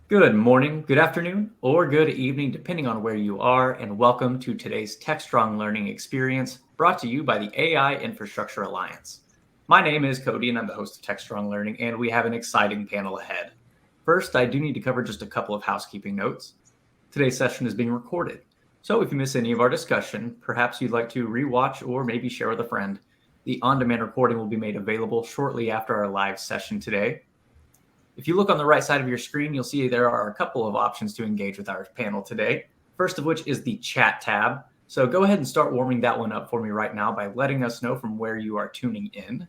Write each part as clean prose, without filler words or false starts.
Good morning, good afternoon, or good evening, depending on where you are, and welcome to today's TechStrong Learning Experience brought to you by the AI Infrastructure Alliance. My name is Cody, and I'm the host of TechStrong Learning, and we have an exciting panel ahead. First, I do need to cover just a couple of housekeeping notes. Today's session is being recorded, so if you miss any of our discussion, perhaps you'd like to rewatch or maybe share with a friend. The on-demand recording will be made available shortly after our live session today. If you look on the right side of your screen, you'll see there are a couple of options to engage with our panel today. First of which is the chat tab. So go ahead and start warming that one up for me right now by letting us know from where you are tuning in.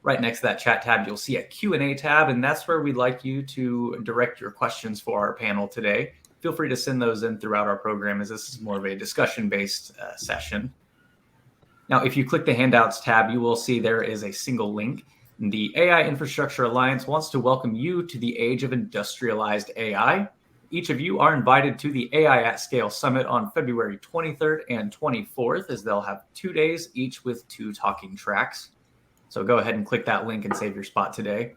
Right next to that chat tab, you'll see a Q&A tab, and that's where we'd like you to direct your questions for our panel today. Feel free to send those in throughout our program, as this is more of a discussion-based session. Now, if you click the Handouts tab, you will see there is a single link. The AI Infrastructure Alliance wants to welcome you to the age of industrialized AI. Each of you are invited to the AI at Scale Summit on February 23rd and 24th, as they'll have 2 days, each with 2 talking tracks. So go ahead and click that link and save your spot today.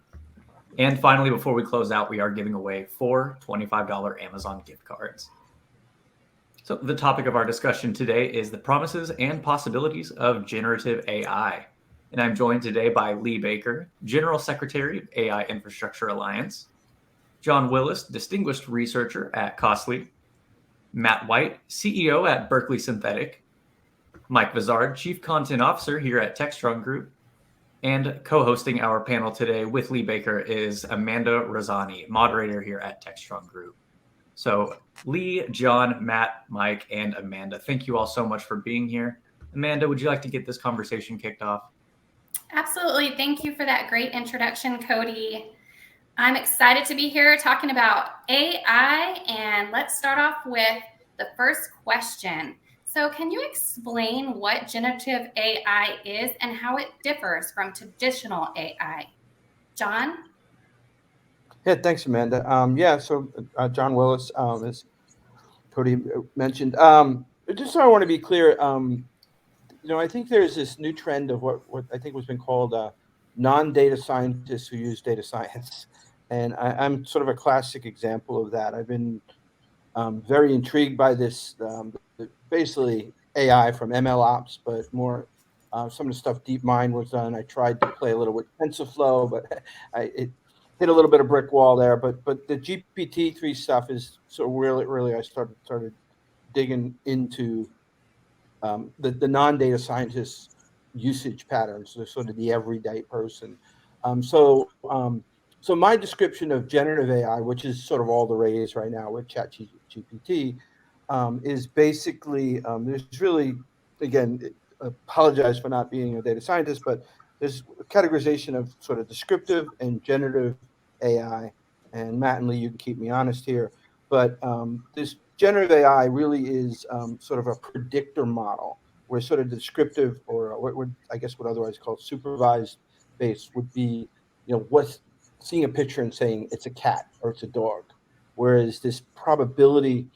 And finally, before we close out, we are giving away 4 $25 Amazon gift cards. So the topic of our discussion today is the promises and possibilities of generative AI. And I'm joined today by Lee Baker, General Secretary of AI Infrastructure Alliance, John Willis, Distinguished Researcher at Costly, Matt White, CEO at Berkeley Synthetic, Mike Vizard, Chief Content Officer here at TechStrong Group, and co-hosting our panel today with Lee Baker is Amanda Rosani, moderator here at TechStrong Group. So Lee, John, Matt, Mike, and Amanda, thank you all so much for being here. Amanda, would you like to get this conversation kicked off? Absolutely. Thank you for that great introduction, Cody. I'm excited to be here talking about AI, and let's start off with the first question. So can you explain what generative AI is and how it differs from traditional AI? John? Yeah, thanks, Amanda. John Willis, as Cody mentioned. Just so I want to be clear, I think there's this new trend of what I think was been called non-data scientists who use data science. And I'm sort of a classic example of that. I've been very intrigued by this, basically AI from ML ops, but more some of the stuff DeepMind was done. I tried to play a little with TensorFlow, but it hit a little bit of brick wall there. But the GPT-3 stuff is so really I started digging into the non-data scientist usage patterns, so sort of the everyday person. So my description of generative AI, which is sort of all the rage right now with ChatGPT, is basically there's really, again, apologize for not being a data scientist, but there's a categorization of sort of descriptive and generative AI. And Matt and Lee, you can keep me honest here, but this generative AI really is sort of a predictor model, where sort of descriptive, or what would I guess what otherwise called supervised based would be, what's seeing a picture and saying it's a cat or it's a dog, whereas this probability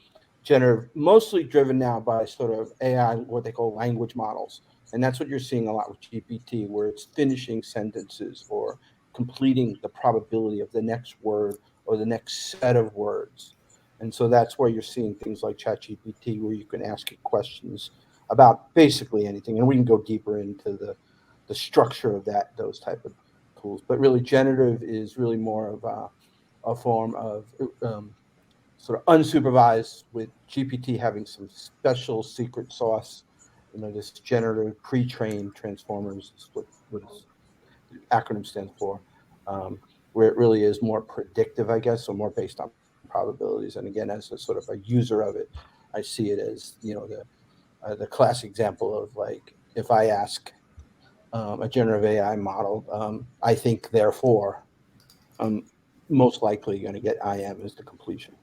generative, mostly driven now by sort of AI, what they call language models, and that's what you're seeing a lot with GPT, where it's finishing sentences or completing the probability of the next word or the next set of words. And so that's where you're seeing things like ChatGPT, where you can ask it questions about basically anything. And we can go deeper into the structure of those type of tools. But really, generative is really more of a form of sort of unsupervised, with GPT having some special secret sauce. This generative pre-trained transformers is what the acronym stands for, where it really is more predictive, I guess, or more based on probabilities. And again, as a sort of a user of it, I see it as the classic example of, like, if I ask a generative AI model, I think therefore I'm most likely going to get I am as the completion.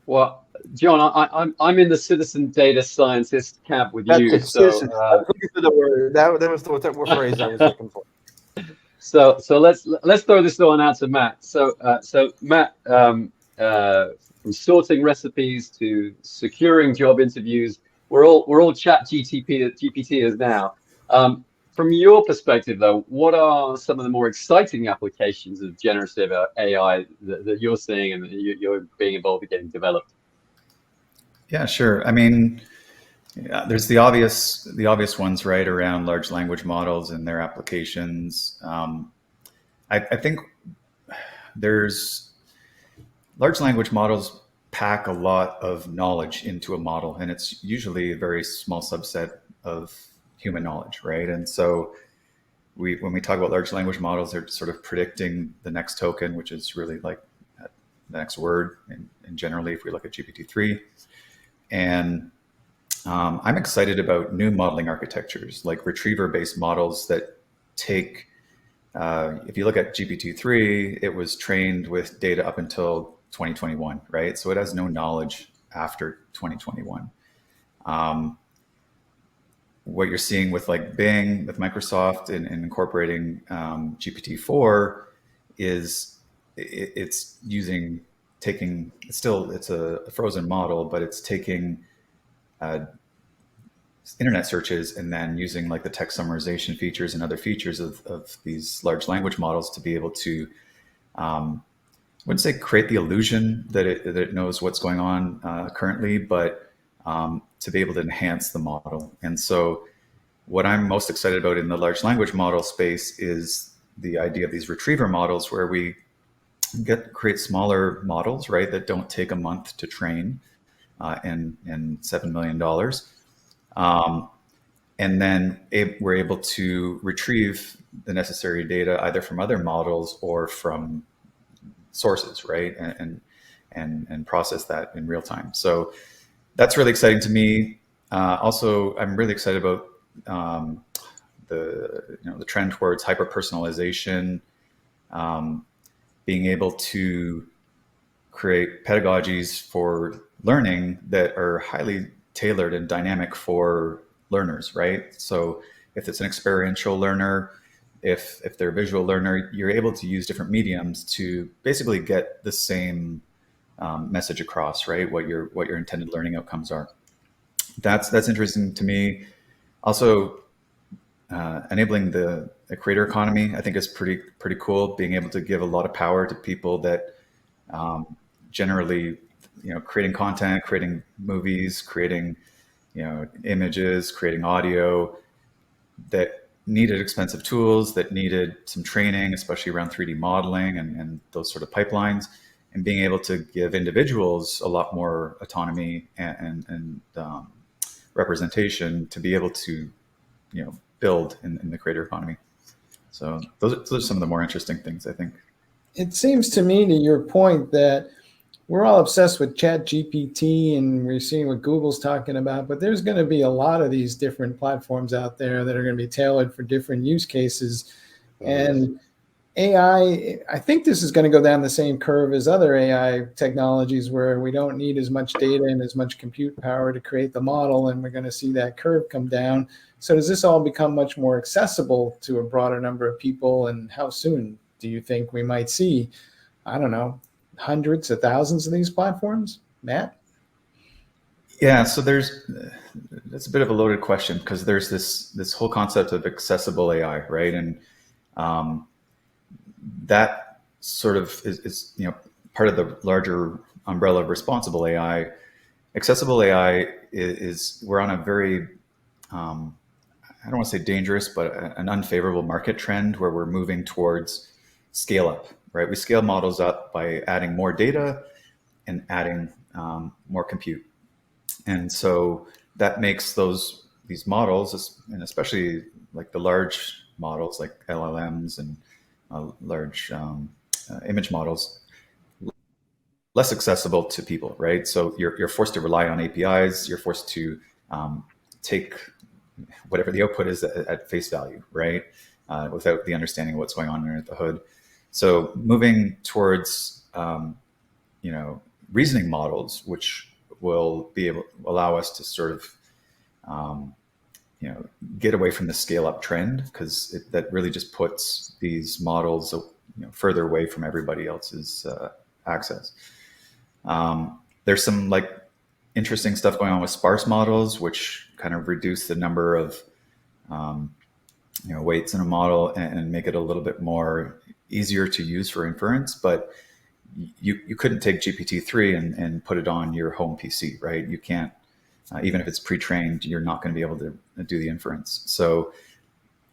Well, John, I'm in the citizen data scientist camp with you. That's So I'm looking for the word. That was the phrase I was looking for. So let's throw this one out to Matt. So Matt, from sorting recipes to securing job interviews, we're all ChatGPTers now. From your perspective, though, what are some of the more exciting applications of generative AI that you're seeing and that you're being involved in getting developed? Yeah, sure. I mean, there's the obvious ones, right, around large language models and their applications. I think there's large language models pack a lot of knowledge into a model, and it's usually a very small subset of human knowledge, right? And so when we talk about large language models, they're sort of predicting the next token, which is really like the next word. And generally, if we look at GPT-3, and I'm excited about new modeling architectures like retriever-based models that take, if you look at GPT-3, it was trained with data up until 2021, right? So it has no knowledge after 2021. What you're seeing with like Bing, with Microsoft, and incorporating GPT-4 is it's a frozen model, but it's taking internet searches and then using like the text summarization features and other features of these large language models to be able to, I wouldn't say create the illusion that it knows what's going on currently, but to be able to enhance the model. And so what I'm most excited about in the large language model space is the idea of these retriever models where we create smaller models, right, that don't take a month to train and $7 million. And then we're able to retrieve the necessary data either from other models or from sources, right, and process that in real time. So that's really exciting to me. Also, I'm really excited about the trend towards hyper personalization, being able to create pedagogies for learning that are highly tailored and dynamic for learners, right? So if it's an experiential learner, if they're a visual learner, you're able to use different mediums to basically get the same message across, right? What your intended learning outcomes are. That's interesting to me. Also, enabling the creator economy, I think, is pretty cool. Being able to give a lot of power to people that generally, creating content, creating movies, creating images, creating audio, that needed expensive tools, that needed some training, especially around 3D modeling and those sort of pipelines, and being able to give individuals a lot more autonomy and representation to be able to, build in the creator economy. So those are some of the more interesting things, I think. It seems to me, to your point, that we're all obsessed with ChatGPT and we're seeing what Google's talking about, but there's going to be a lot of these different platforms out there that are going to be tailored for different use cases. And AI, I think this is going to go down the same curve as other AI technologies where we don't need as much data and as much compute power to create the model, and we're going to see that curve come down. So does this all become much more accessible to a broader number of people, and how soon do you think we might see, I don't know, hundreds of thousands of these platforms? Matt? Yeah, so that's a bit of a loaded question because there's this whole concept of accessible AI, right? And that sort of is part of the larger umbrella of responsible AI. Accessible AI is we're on a very I don't want to say dangerous, but an unfavorable market trend where we're moving towards scale up, right? We scale models up by adding more data and adding more compute. And so that makes these models, and especially like the large models like LLMs and large image models, less accessible to people, right? So you're forced to rely on APIs. You're forced to take whatever the output is at face value, right? Without the understanding of what's going on underneath the hood. So moving towards, reasoning models, which will be able to allow us to sort of, get away from the scale-up trend, because that really just puts these models, further away from everybody else's access. There's some interesting stuff going on with sparse models, which kind of reduce the number of weights in a model and make it a little bit more easier to use for inference. But you couldn't take GPT-3 and put it on your home PC, right? You can't, even if it's pre-trained, you're not going to be able to do the inference. So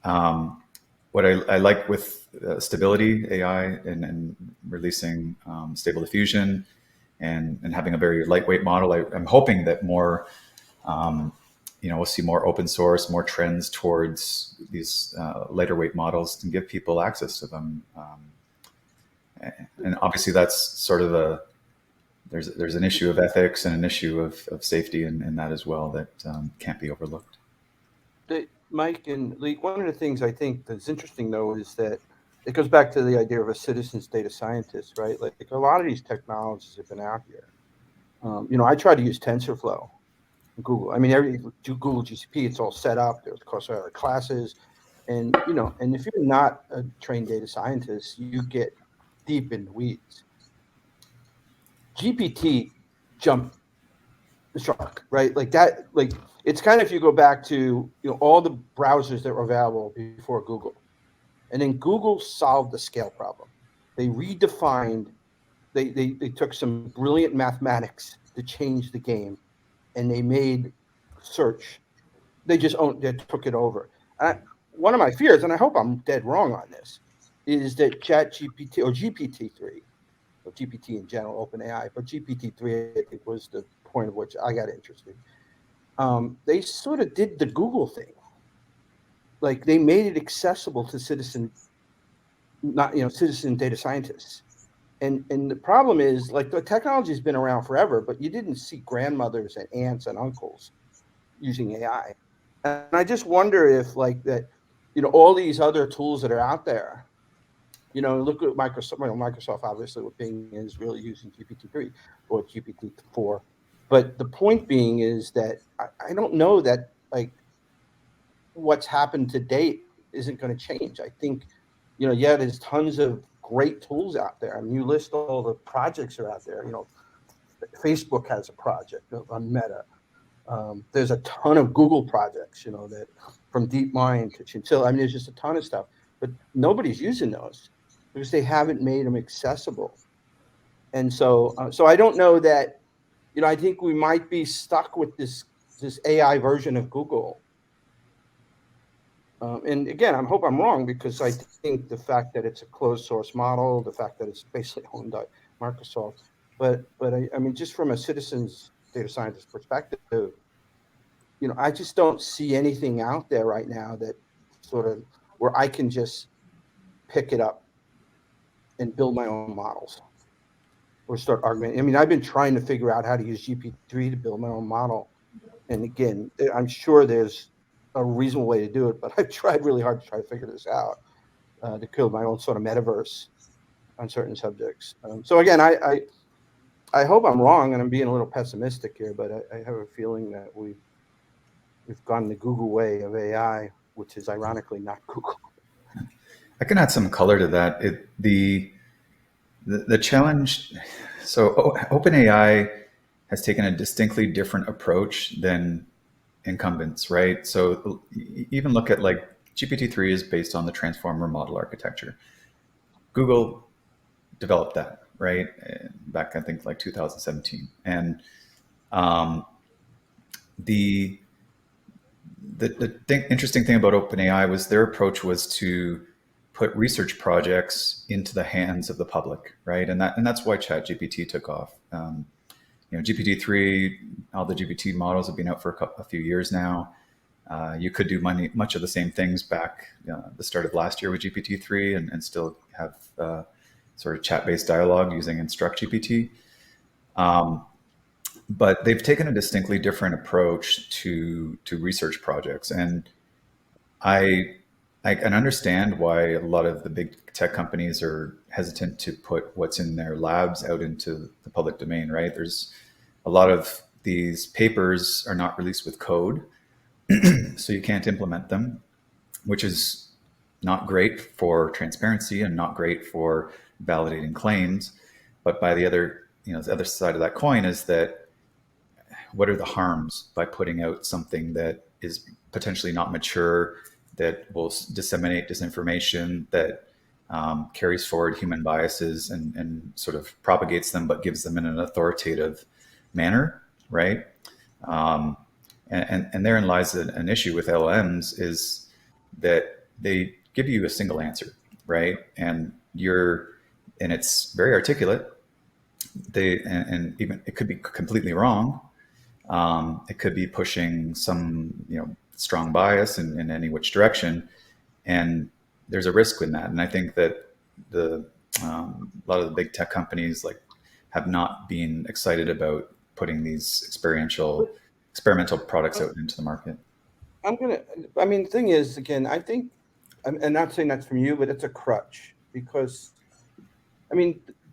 what I like with Stability AI and releasing Stable Diffusion and having a very lightweight model, I'm hoping that more, we'll see more open source, more trends towards these lighter weight models to give people access to them. And obviously that's sort of there's an issue of ethics and an issue of safety in that as well that can't be overlooked. Mike and Lee, one of the things I think that's interesting though is that it goes back to the idea of a citizen's data scientist, right? Like a lot of these technologies have been out here. I try to use TensorFlow in Google. I mean, Google GCP, it's all set up. There's of course other classes, and and if you're not a trained data scientist, you get deep in the weeds. GPT jumped the shark, right? Like that, like it's kind of, if you go back to all the browsers that were available before Google, and then Google solved the scale problem. They redefined, they took some brilliant mathematics to change the game, and they made search. They took it over. One of my fears, and I hope I'm dead wrong on this, is that ChatGPT or GPT-3, or GPT in general, OpenAI, but GPT-3 I think was the point of which I got interested. They sort of did the Google thing. Like they made it accessible to citizen data scientists. And the problem is, like, the technology's been around forever, but you didn't see grandmothers and aunts and uncles using AI. And I just wonder if, like, that, all these other tools that are out there, look at Microsoft. Microsoft obviously with Bing is really using GPT-3 or GPT-4. But the point being is that I don't know that, like, what's happened to date isn't going to change. I think, there's tons of great tools out there. I mean, you list all the projects that are out there. Facebook has a project on Meta. There's a ton of Google projects, that from DeepMind to Chinchilla. I mean, there's just a ton of stuff, but nobody's using those because they haven't made them accessible. And so I don't know that, I think we might be stuck with this AI version of Google. And again, I hope I'm wrong, because I think the fact that it's a closed source model, the fact that it's basically owned by Microsoft, but I mean, just from a citizen's data scientist perspective, I just don't see anything out there right now that sort of where I can just pick it up and build my own models or start arguing. I mean, I've been trying to figure out how to use GPT-3 to build my own model. And again, I'm sure there's a reasonable way to do it, but I've tried really hard to try to figure this out, to build my own sort of metaverse on certain subjects. So again, I hope I'm wrong and I'm being a little pessimistic here, but I have a feeling that we've gone the Google way of AI, which is ironically not Google. I can add some color to that. The challenge, so OpenAI has taken a distinctly different approach than incumbents, right? So even look at, like, GPT-3 is based on the transformer model architecture. Google developed that, right? Back, I think, like 2017. And the interesting thing about OpenAI was their approach was to put research projects into the hands of the public, right? And that's why ChatGPT took off. GPT-3, all the GPT models have been out for a few years now. You could do much of the same things back the start of last year with GPT-3 and still have sort of chat-based dialogue using InstructGPT. But they've taken a distinctly different approach to research projects. And I can understand why a lot of the big tech companies are hesitant to put what's in their labs out into the public domain, right? There's a lot of these papers are not released with code, so you can't implement them, which is not great for transparency and not great for validating claims. But by the other side of that coin is that what are the harms by putting out something that is potentially not mature, that will disseminate disinformation, that carries forward human biases and sort of propagates them, but gives them in an authoritative manner, right? And therein lies an issue with LLMs, is that they give you a single answer, right? And it's very articulate. And even it could be completely wrong. It could be pushing some, strong bias in any which direction, and there's a risk in that. And I think that a lot of the big tech companies have not been excited about putting these experimental products out into the market. The thing is, again, I think, I'm not saying that's from you, but it's a crutch, because,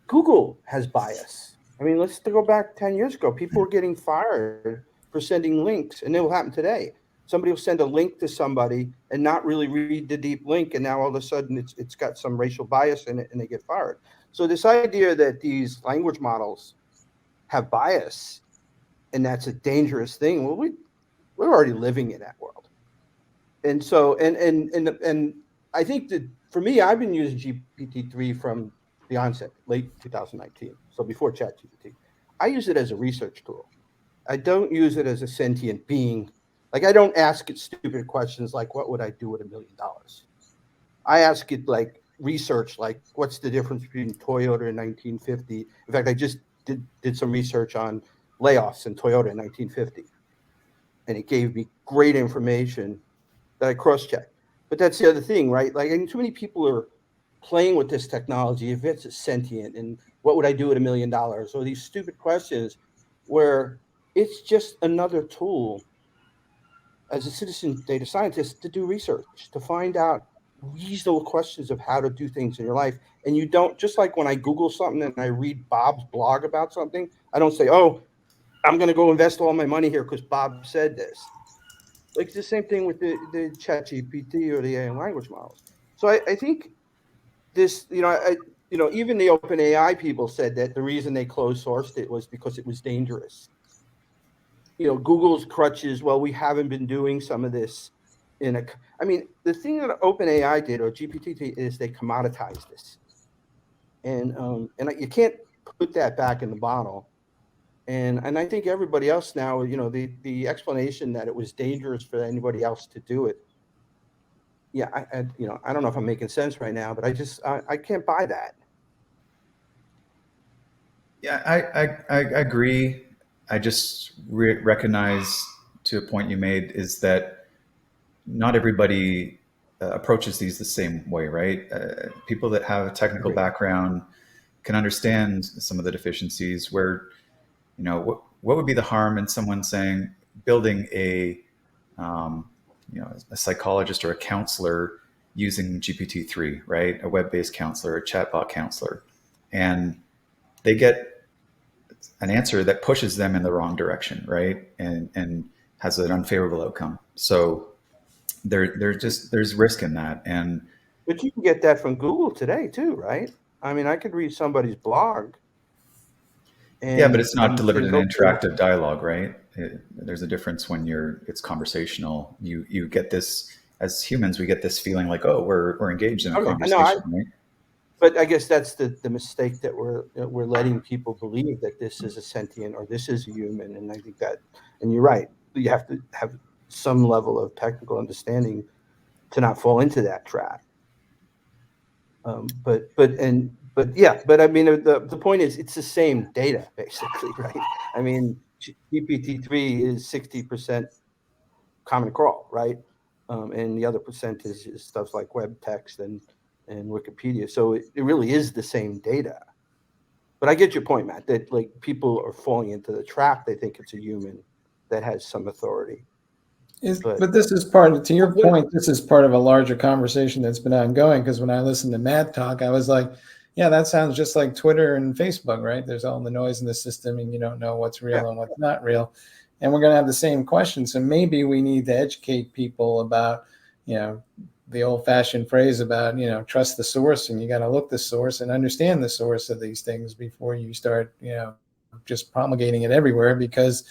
Google has bias. Let's go back 10 years ago. People were getting fired for sending links, and it will happen today. Somebody will send a link to somebody and not really read the deep link, and now all of a sudden it's got some racial bias in it, and they get fired. So this idea that these language models have bias and that's a dangerous thing, well, we're already living in that world. And so, and I think that for me, I've been using GPT-3 from the onset, late 2019, so before ChatGPT. I use it as a research tool. I don't use it as a sentient being. I don't ask it stupid questions like, what would I do with $1 million? I ask it research, what's the difference between Toyota in 1950? In fact, I just did some research on layoffs in Toyota in 1950. And it gave me great information that I cross-checked. But that's the other thing, right? Too many people are playing with this technology. If it's sentient, and what would I do with $1 million? Or these stupid questions where it's just another tool as a citizen data scientist to do research, to find out reasonable questions of how to do things in your life. And you don't, just like when I Google something and I read Bob's blog about something, I don't say, oh, I'm going to go invest all my money here because Bob said this. It's the same thing with the ChatGPT or the AI language models. So I think this, even the OpenAI people said that the reason they closed sourced it was because it was dangerous. Google's crutches, well, we haven't been doing some of this the thing that OpenAI did, or GPT is they commoditized this. And you can't put that back in the bottle. And I think everybody else now, the explanation that it was dangerous for anybody else to do it. Yeah, I don't know if I'm making sense right now, but I can't buy that. Yeah, I agree. I just recognize, to a point you made, is that not everybody approaches these the same way, right? People that have a technical background can understand some of the deficiencies where, what would be the harm in someone building a psychologist or a counselor using GPT-3, right? A web-based counselor, a chatbot counselor, and they get an answer that pushes them in the wrong direction, right? And has an unfavorable outcome. So there's risk in that. But you can get that from Google today too, right? I could read somebody's blog. Yeah, but it's not delivered in an interactive dialogue, right? There's a difference when it's conversational. You get this, as humans, we get this feeling like, oh, we're engaged in a conversation, right? But I guess that's the mistake that we're letting people believe that this is a sentient or this is a human. And I think that, and you're right, you have to have some level of technical understanding to not fall into that trap. But the point is, it's the same data basically, right? GPT-3 is 60% Common Crawl, right? And the other percentage is stuff like web text and Wikipedia. So it really is the same data. But I get your point, Matt, that people are falling into the trap. They think it's a human that has some authority. But this is to your point, this is part of a larger conversation that's been ongoing, because when I listened to Matt talk, I was like, yeah, that sounds just like Twitter and Facebook, right? There's all the noise in the system and you don't know what's real and what's not real. And we're going to have the same question. So maybe we need to educate people about, the old-fashioned phrase about, trust the source, and you got to look the source and understand the source of these things before you start, just promulgating it everywhere, because,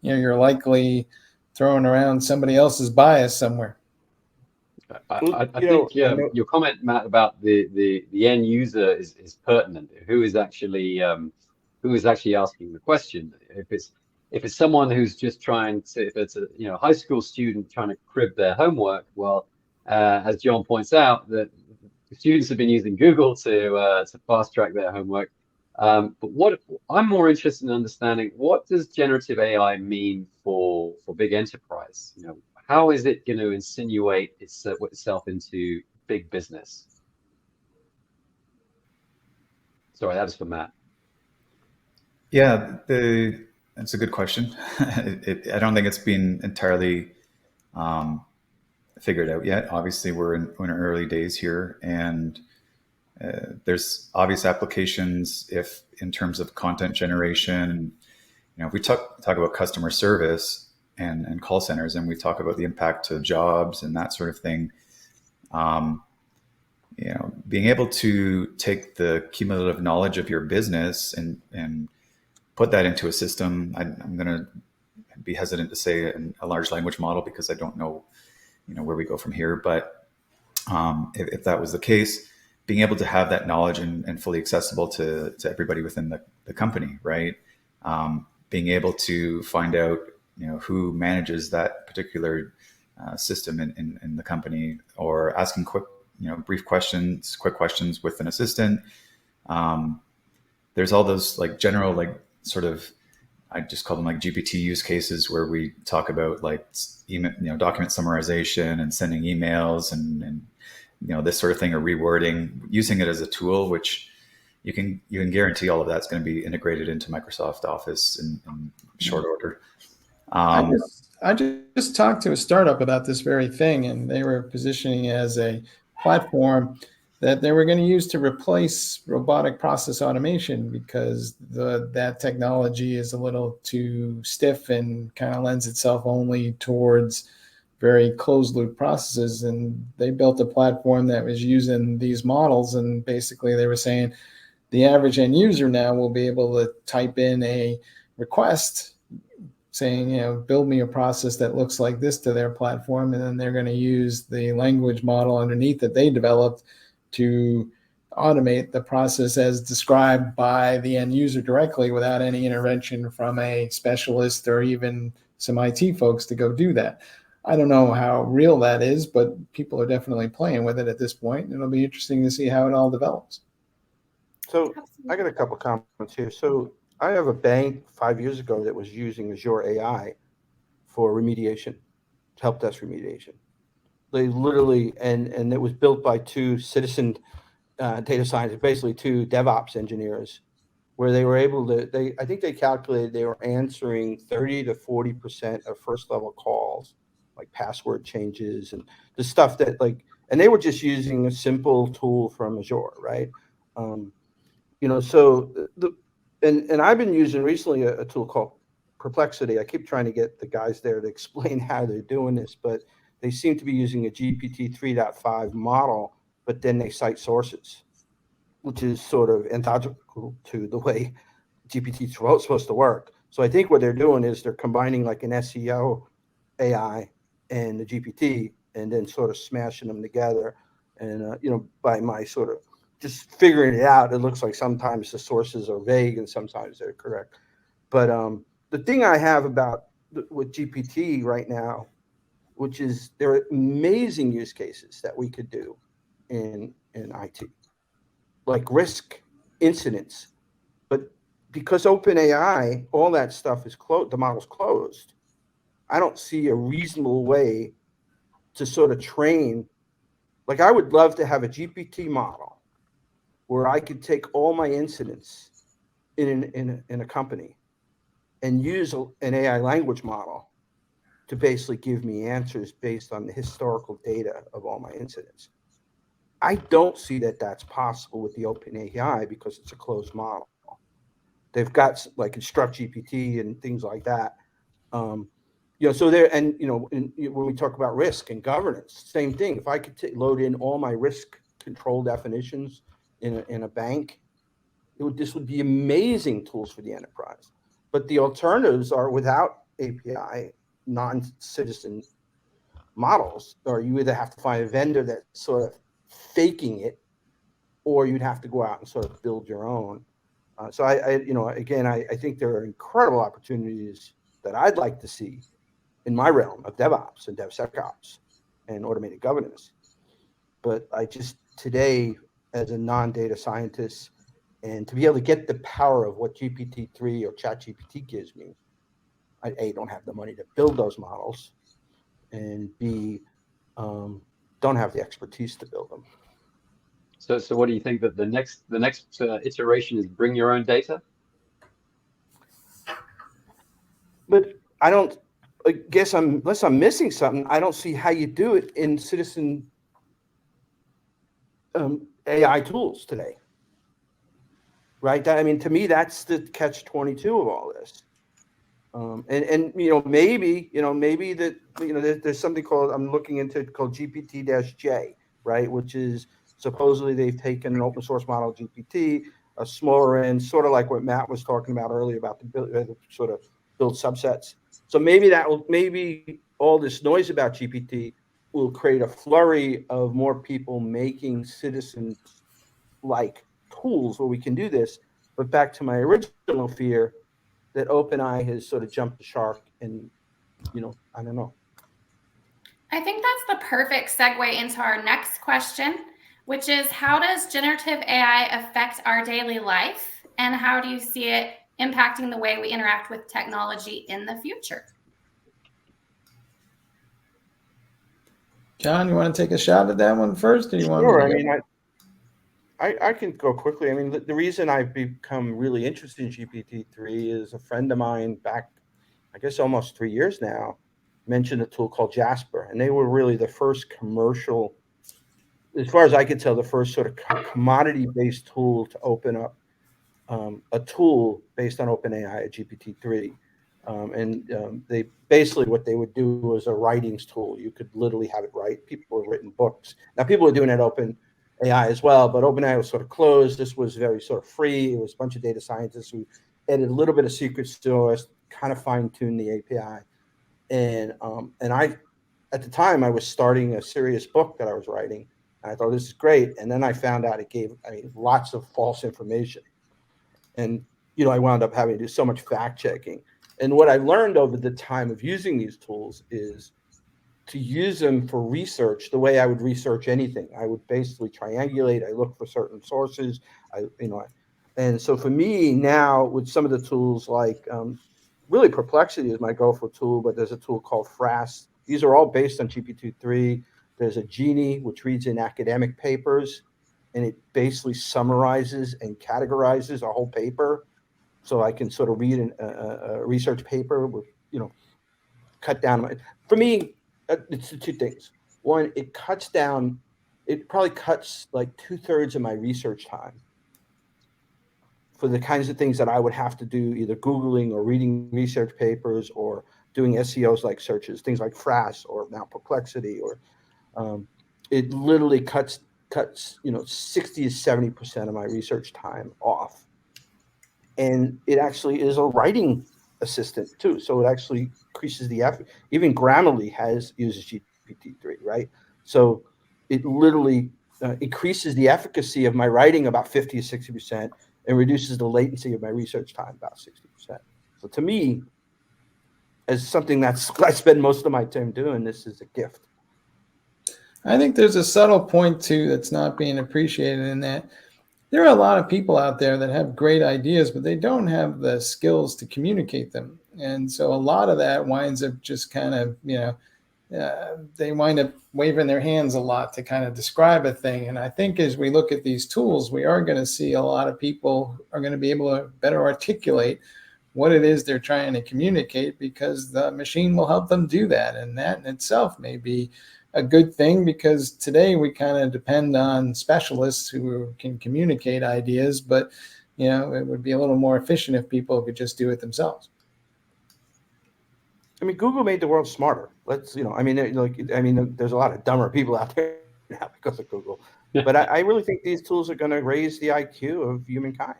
you're likely throwing around somebody else's bias somewhere. I think your comment, Matt, about the end user is pertinent. Who is actually asking the question? If it's someone who's just trying to, if it's a high school student trying to crib their homework, well, as John points out, that students have been using Google to fast track their homework. But what I'm more interested in understanding, what does generative AI mean for big enterprise? How is it going to insinuate itself into big business? Sorry, that was for Matt. Yeah, that's a good question. I don't think it's been entirely figured out yet. Obviously, we're in early days here, and there's obvious applications if in terms of content generation. If we talk about customer service and call centers, and we talk about the impact to jobs and that sort of thing, being able to take the cumulative knowledge of your business and put that into a system. I'm going to be hesitant to say a large language model because I don't know, where we go from here. But if that was the case, being able to have that knowledge and fully accessible to everybody within the company, right? Being able to find out, who manages that particular system in the company, or asking quick questions with an assistant. There's all those general sort of, I just call them GPT use cases, where we talk about email, document summarization and sending emails and this sort of thing, or rewording, using it as a tool, which you can guarantee all of that's going to be integrated into Microsoft Office in short order. I just talked to a startup about this very thing, and they were positioning it as a platform that they were going to use to replace robotic process automation, because that technology is a little too stiff and kind of lends itself only towards very closed loop processes. And they built a platform that was using these models, and basically they were saying the average end user now will be able to type in a request saying, build me a process that looks like this to their platform, and then they're going to use the language model underneath that they developed to automate the process as described by the end user directly, without any intervention from a specialist or even some IT folks to go do that. I don't know how real that is, but people are definitely playing with it at this point, and it'll be interesting to see how it all develops. So I got a couple of comments here. So I have a bank 5 years ago that was using Azure AI for remediation, help desk remediation. They literally, and it was built by two citizen data scientists, basically two DevOps engineers, where they were able to, I think they calculated they were answering 30 to 40% of first level calls, like password changes and the stuff that and they were just using a simple tool from Azure, right? So and I've been using recently a tool called Perplexity. I keep trying to get the guys there to explain how they're doing this, but they seem to be using a GPT 3.5 model, but then they cite sources, which is sort of antithetical to the way GPT is supposed to work. So I think what they're doing is they're combining an SEO AI and the GPT, and then sort of smashing them together. And, by my sort of just figuring it out, it looks like sometimes the sources are vague and sometimes they're correct. But the thing I have with GPT right now, which is there are amazing use cases that we could do in IT, like risk incidents. But because OpenAI, all that stuff is closed, the model's closed, I don't see a reasonable way to sort of train. I would love to have a GPT model where I could take all my incidents in a company and use an AI language model to basically give me answers based on the historical data of all my incidents. I don't see that that's possible with the OpenAI because it's a closed model. They've got Instruct GPT and things like that. So there, and when we talk about risk and governance, same thing. If I could load in all my risk control definitions in a bank, this would be amazing tools for the enterprise. But the alternatives are without API, non-citizen models, or you either have to find a vendor that's sort of faking it, or you'd have to go out and sort of build your own. So I think there are incredible opportunities that I'd like to see in my realm of DevOps and DevSecOps and automated governance. But I just today, as a non-data scientist, and to be able to get the power of what GPT-3 or ChatGPT gives me, I A, don't have the money to build those models, and B, don't have the expertise to build them. So what do you think that the next iteration is? Bring your own data? But I guess unless I'm missing something, I don't see how you do it in citizen AI tools today. Right? I mean, to me, that's the catch-22 of all this. And maybe that there's something called, I'm looking into, called GPT-J, right? Which is supposedly they've taken an open source model GPT, a smaller end, sort of like what Matt was talking about earlier about the sort of build subsets. So maybe all this noise about GPT will create a flurry of more people making citizens-like tools where we can do this. But back to my original fear, that OpenAI has sort of jumped the shark, and I don't know. I think that's the perfect segue into our next question, which is, how does generative AI affect our daily life, and how do you see it impacting the way we interact with technology in the future? John, you want to take a shot at that one first, or you want? Sure. I mean, I can go quickly. I mean, the reason I've become really interested in GPT-3 is a friend of mine back, I guess, almost 3 years now, mentioned a tool called Jasper, and they were really the first commercial, as far as I could tell, the first sort of commodity-based tool to open up a tool based on OpenAI at GPT-3. They basically, what they would do was a writings tool. You could literally have it write. People have written books. Now, people are doing it OpenAI as well, but OpenAI was sort of closed. This was very sort of free. It was a bunch of data scientists who added a little bit of secret sauce, kind of fine-tuned the API. And I, at the time, I was starting a serious book that I was writing, and I thought, this is great. And then I found out it gave lots of false information. And, I wound up having to do so much fact checking. And what I learned over the time of using these tools is to use them for research the way I would research anything. I would basically triangulate. I look for certain sources. And so for me now, with some of the tools like really Perplexity is my go-for tool, but there's a tool called FRAS. These are all based on GPT-3. There's a Genie, which reads in academic papers, and it basically summarizes and categorizes a whole paper. So I can sort of read a research paper with, cut down. For me, it's the two things. One, it probably cuts like 2/3 of my research time for the kinds of things that I would have to do, either Googling or reading research papers or doing SEOs like searches, things like FRAS or now Perplexity, or it literally cuts 60 to 70% of my research time off. And it actually is a writing assistant too. So it actually increases the effort. Even Grammarly uses GPT-3, right? So it literally increases the efficacy of my writing about 50 to 60% and reduces the latency of my research time about 60%. So to me, as something that's I spend most of my time doing, this is a gift. I think there's a subtle point too that's not being appreciated in that there are a lot of people out there that have great ideas, but they don't have the skills to communicate them. And so a lot of that winds up just kind of, they wind up waving their hands a lot to kind of describe a thing. And I think as we look at these tools, we are going to see a lot of people are going to be able to better articulate what it is they're trying to communicate, because the machine will help them do that. And that in itself may be a good thing, because today we kind of depend on specialists who can communicate ideas, but it would be a little more efficient if people could just do it themselves. I mean, Google made the world smarter. There's a lot of dumber people out there now because of Google, but I really think these tools are going to raise the IQ of humankind.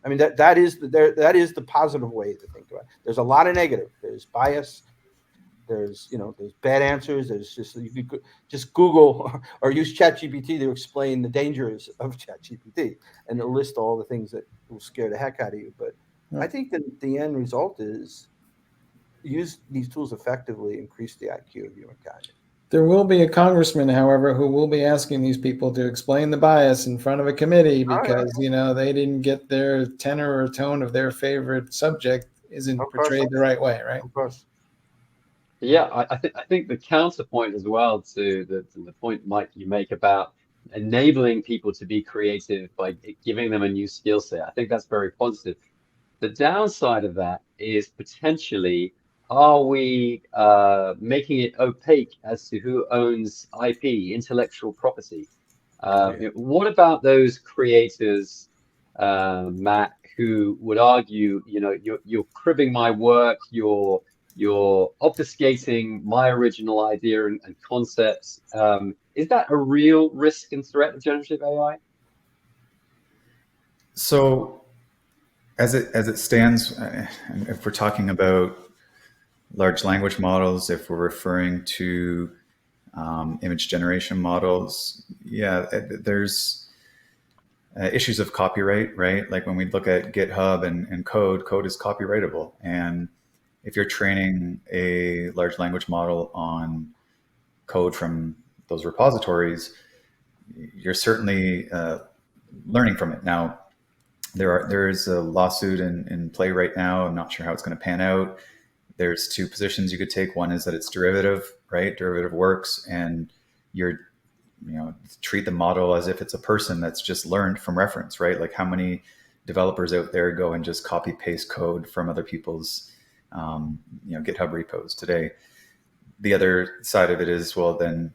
I mean, that is the positive way to think about it. There's a lot of negative. There's bias. There's there's bad answers. There's just, you could just Google or use ChatGPT to explain the dangers of ChatGPT, and it'll list all the things that will scare the heck out of you. But I think that the end result is use these tools effectively, increase the IQ of humankind. There will be a congressman, however, who will be asking these people to explain the bias in front of a committee because, they didn't get their tenor or tone of their favorite subject isn't portrayed the right way, right? Of course. Yeah, I think the counterpoint as well to the point, Mike, you make about enabling people to be creative by giving them a new skill set. I think that's very positive. The downside of that is potentially, are we making it opaque as to who owns IP, intellectual property? What about those creators, Matt, who would argue, you're cribbing my work, you're obfuscating my original idea and concepts? Is that a real risk and threat of generative AI? So, as it stands, if we're talking about large language models, if we're referring to image generation models, there's issues of copyright, right? Like when we look at GitHub and code is copyrightable. And if you're training a large language model on code from those repositories, you're certainly learning from it. Now, there is a lawsuit in play right now. I'm not sure how it's going to pan out. There's two positions you could take. One is that it's derivative, right? Derivative works, and you're, treat the model as if it's a person that's just learned from reference, right? Like how many developers out there go and just copy paste code from other people's, GitHub repos today. The other side of it is, well, then,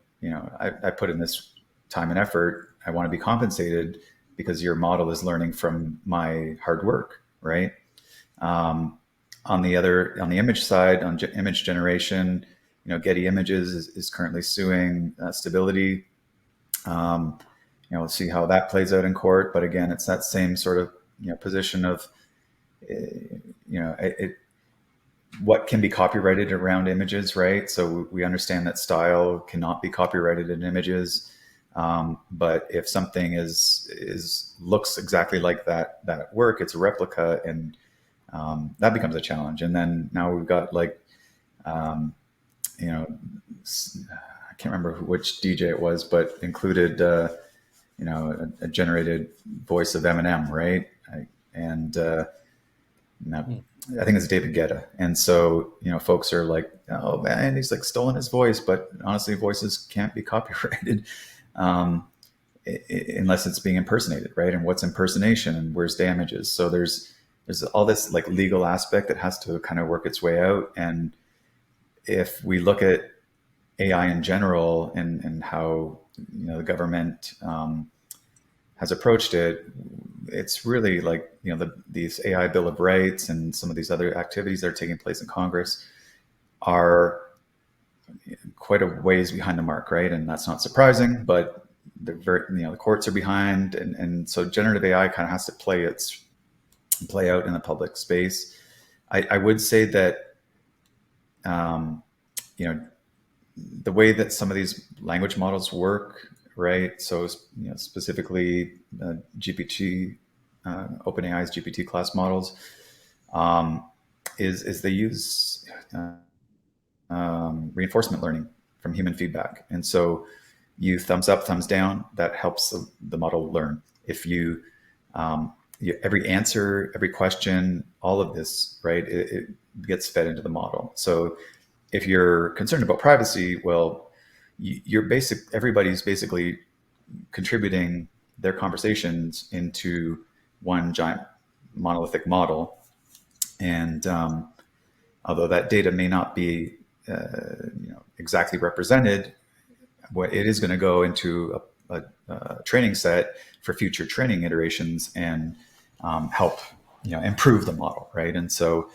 I put in this time and effort. I want to be compensated because your model is learning from my hard work, right? On the image side, on image generation, Getty Images is currently suing Stability. We'll see how that plays out in court. But again, it's that same sort of position of what can be copyrighted around images, right? So we understand that style cannot be copyrighted in images. But if something looks exactly like that work, it's a replica, and that becomes a challenge. And then now we've got I can't remember which DJ it was, but included a generated voice of Eminem, right? I think it's David Guetta. And so, folks are like, oh man, he's like stolen his voice, but honestly, voices can't be copyrighted. Unless it's being impersonated, right? And what's impersonation and where's damages? So there's all this like legal aspect that has to kind of work its way out. And if we look at AI in general and how the government has approached it, it's really like these AI Bill of Rights and some of these other activities that are taking place in Congress are quite a ways behind the mark, right? And that's not surprising, but the courts are behind, and so generative AI kind of has to play out in the public space. I would say that the way that some of these language models work, right? So specifically GPT, OpenAI's GPT class models, is they use reinforcement learning from human feedback, and so you thumbs up, thumbs down, that helps the model learn. If you every answer, every question, all of this, right, it gets fed into the model. So if you're concerned about privacy, well, everybody's basically contributing their conversations into one giant monolithic model. And although that data may not be exactly represented, what it is going to go into a training set for future training iterations and help improve the model, right? And so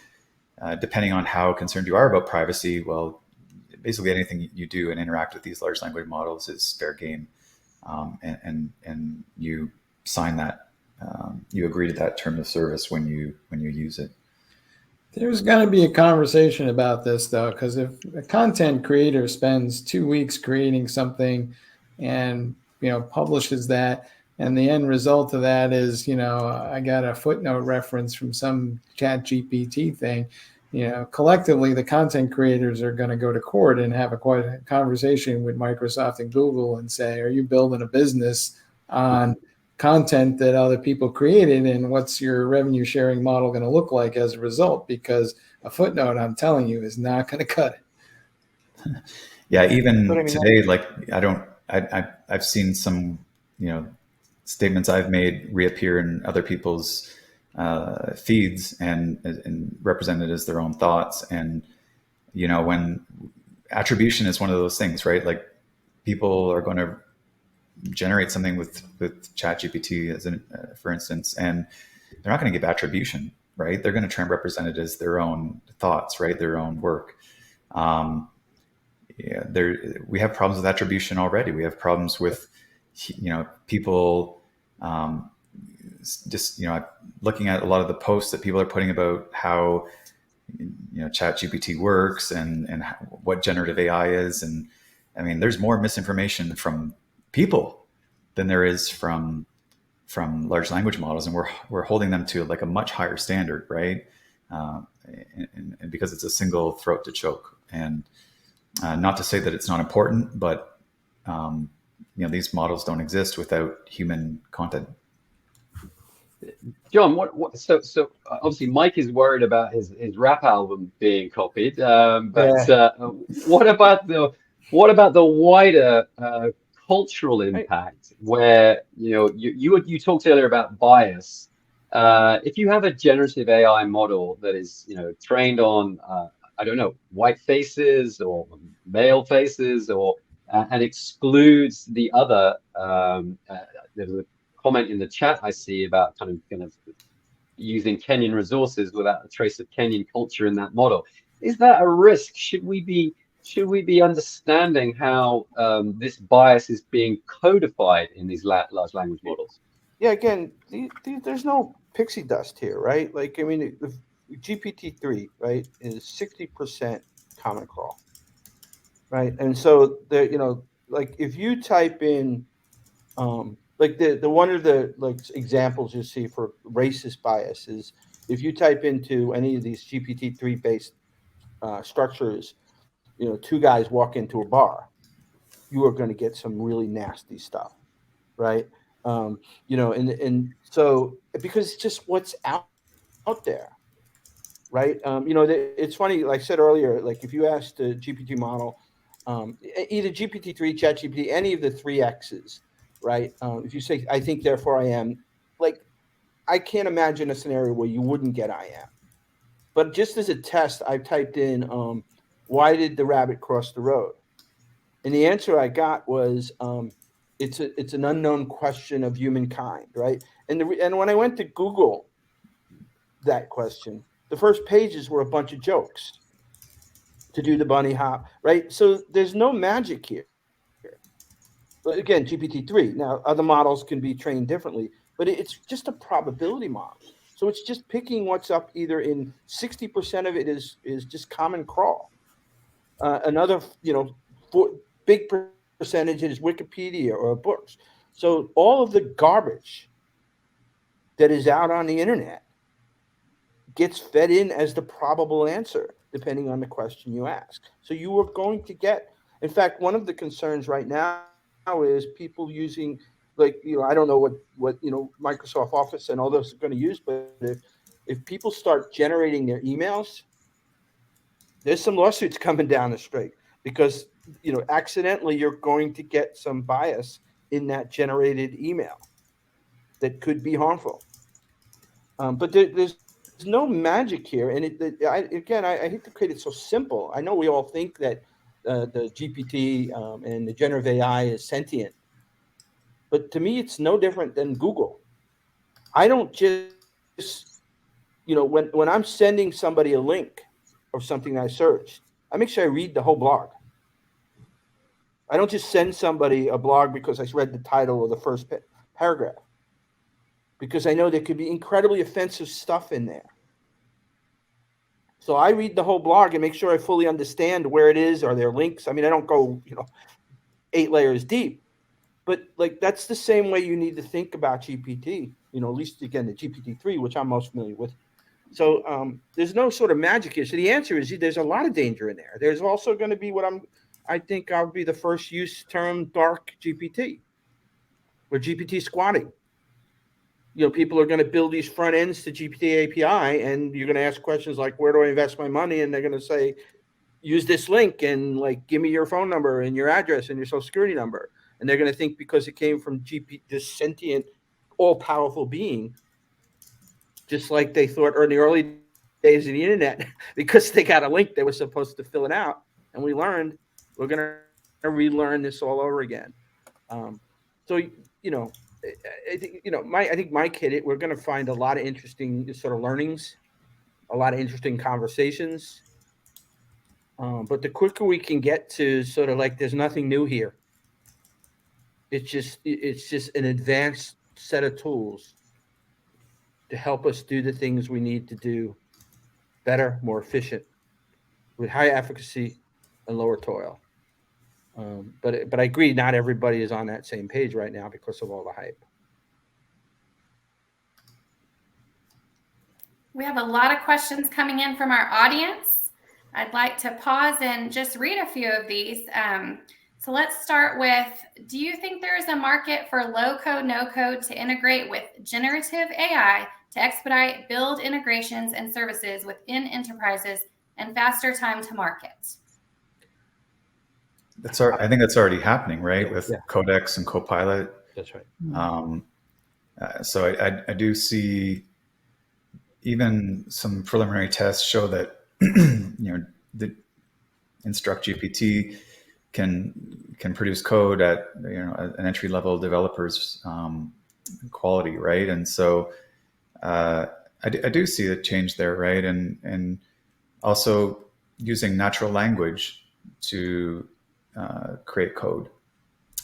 depending on how concerned you are about privacy, well, basically anything you do and interact with these large language models is fair game, and you sign that, you agree to that term of service when you use it. There's going to be a conversation about this, though, because if a content creator spends 2 weeks creating something and, publishes that, and the end result of that is, I got a footnote reference from some ChatGPT thing, collectively, the content creators are going to go to court and have quite a conversation with Microsoft and Google and say, are you building a business on content that other people created, and what's your revenue sharing model going to look like as a result? Because a footnote, I'm telling you, is not going to cut it. Yeah, even today, like I've seen some, statements I've made reappear in other people's feeds and represented as their own thoughts. And, when attribution is one of those things, right? Like people are going to generate something with ChatGPT for instance, and they're not going to give attribution, right? They're going to try and represent it as their own thoughts, right? Their own work. We have problems with attribution already. We have problems with, people just, looking at a lot of the posts that people are putting about how, ChatGPT works and what generative AI is. And I mean, there's more misinformation from people than there is from large language models, and we're holding them to like a much higher standard, right? And because it's a single throat to choke. And not to say that it's not important, but these models don't exist without human content. John, so obviously Mike is worried about his rap album being copied, but what about the wider cultural impact, where you talked earlier about bias? If you have a generative AI model that is trained on I don't know, white faces or male faces, or and excludes the other, there's a comment in the chat I see about kind of using Kenyan resources without a trace of Kenyan culture in that model. Is that a risk? Should we be understanding how this bias is being codified in these large language models? Yeah, again, there's no pixie dust here, right? Like, I mean, the GPT-3, right, is 60% Common Crawl, right? And so like if you type in, like the one of the examples you see for racist bias is if you type into any of these GPT-3 based structures, two guys walk into a bar, you are going to get some really nasty stuff, right? And so because it's just what's out there, right? It's funny, like I said earlier, like if you ask the GPT model, either GPT-3, ChatGPT, any of the 3Xs, right? If you say, I think, therefore I am, like, I can't imagine a scenario where you wouldn't get I am. But just as a test, I typed in, why did the rabbit cross the road? And the answer I got was, it's an unknown question of humankind, right? And when I went to Google that question, the first pages were a bunch of jokes to do the bunny hop, right? So there's no magic here. But again, GPT-3. Now, other models can be trained differently, but it's just a probability model. So it's just picking what's up. Either in 60% of it is just Common Crawl. Another, big percentage is Wikipedia or books. So all of the garbage that is out on the internet gets fed in as the probable answer, depending on the question you ask. So you are going to get, in fact, one of the concerns right now is people using, I don't know what Microsoft Office and all those are going to use, but if people start generating their emails, there's some lawsuits coming down the street because, accidentally you're going to get some bias in that generated email that could be harmful. But there's no magic here. And I hate to create it so simple. I know we all think that the GPT and the generative AI is sentient, but to me, it's no different than Google. I don't just, when I'm sending somebody a link of something I searched, I make sure I read the whole blog. I don't just send somebody a blog because I read the title or the first paragraph, because I know there could be incredibly offensive stuff in there. So I read the whole blog and make sure I fully understand where it is. Are there links? I mean, I don't go, 8 layers deep, but like that's the same way you need to think about GPT. At least again the GPT-3, which I'm most familiar with. So there's no sort of magic here. So the answer is there's a lot of danger in there. There's also going to be I think I'll be the first use term, dark GPT, or GPT squatting. People are going to build these front ends to GPT API, and you're going to ask questions like, where do I invest my money? And they're going to say, use this link and like, give me your phone number and your address and your social security number. And they're going to think because it came from this sentient, all powerful being, just like they thought in the early days of the internet, because they got a link, they were supposed to fill it out. And we learned we're going to relearn this all over again. I think Mike hit it. We're going to find a lot of interesting sort of learnings, a lot of interesting conversations. But the quicker we can get to sort of like, there's nothing new here. It's just an advanced set of tools to help us do the things we need to do better, more efficient, with high efficacy and lower toil. But I agree, not everybody is on that same page right now because of all the hype. We have a lot of questions coming in from our audience. I'd like to pause and just read a few of these. So let's start with, do you think there is a market for low code, no code to integrate with generative AI to expedite build integrations and services within enterprises and faster time to market? I think that's already happening, right? With Codex and Copilot. That's right. So I do see even some preliminary tests show that the Instruct GPT can produce code at an entry level developer's quality, right? And so I do see a change there, right? And also using natural language to create code.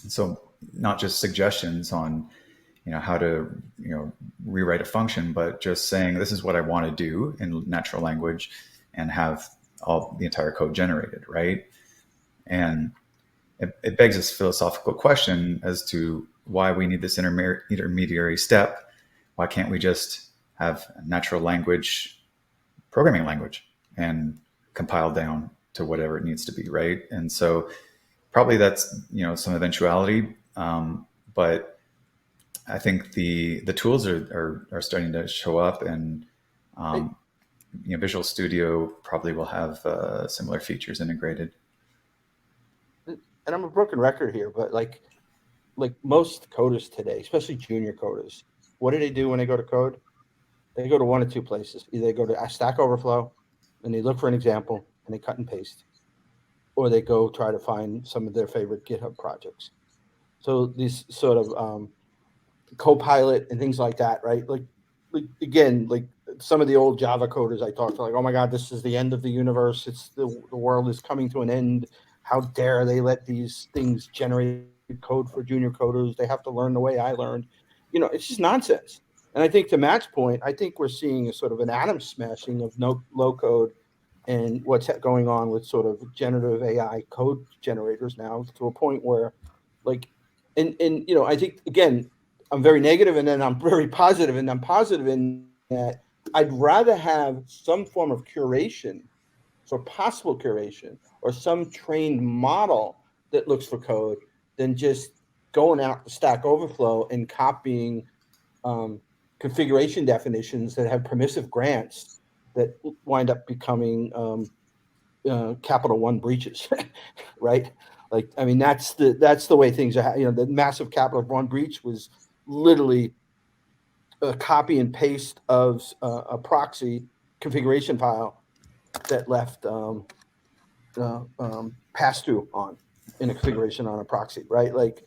So not just suggestions on how to rewrite a function, but just saying this is what I want to do in natural language and have the entire code generated, right? And it begs this philosophical question as to why we need this intermediary step. Why can't we just have natural language programming language and compile down to whatever it needs to be, right? And so probably that's some eventuality, but I think the tools are starting to show up, and Visual Studio probably will have similar features integrated. And I'm a broken record here, but like most coders today, especially junior coders, what do they do when they go to code? They go to one of two places. Either they go to Stack Overflow and they look for an example and they cut and paste, or they go try to find some of their favorite GitHub projects. So these sort of Copilot and things like that, right? Like again, like some of the old Java coders I talked to, like, oh my God, this is the end of the universe. It's the world is coming to an end. How dare they let these things generate code for junior coders? They have to learn the way I learned. It's just nonsense. And I think to Matt's point, I think we're seeing a sort of an atom smashing of low code and what's going on with sort of generative AI code generators now, to a point where I think, again, I'm very negative and then I'm very positive, and I'm positive in that I'd rather have some form of curation, so possible curation, or some trained model that looks for code than just going out to Stack Overflow and copying configuration definitions that have permissive grants that wind up becoming Capital One breaches, right? Like, I mean, that's the way things are. The massive Capital One breach was literally a copy and paste of a proxy configuration file that left pass through on in a configuration on a proxy, right? Like,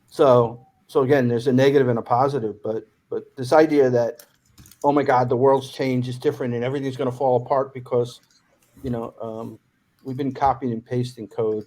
so again, there's a negative and a positive, but this idea that, oh my God, the world's changed, is different, and everything's going to fall apart because we've been copying and pasting code.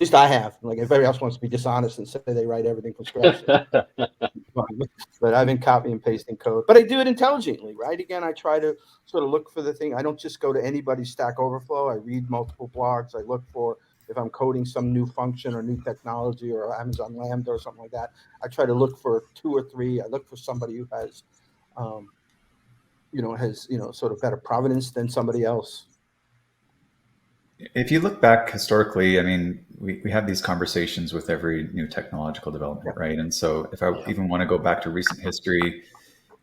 least I have. Like, if everybody else wants to be dishonest and say they write everything from scratch, but I've been copy and pasting code. But I do it intelligently, right? Again, I try to sort of look for the thing. I don't just go to anybody's Stack Overflow. I read multiple blogs. I look for, if I'm coding some new function or new technology or Amazon Lambda or something like that, I try to look for 2 or 3. I look for somebody who has, sort of better provenance than somebody else. If you look back historically, I mean, we have these conversations with every new technological development, right? And so if I even want to go back to recent history,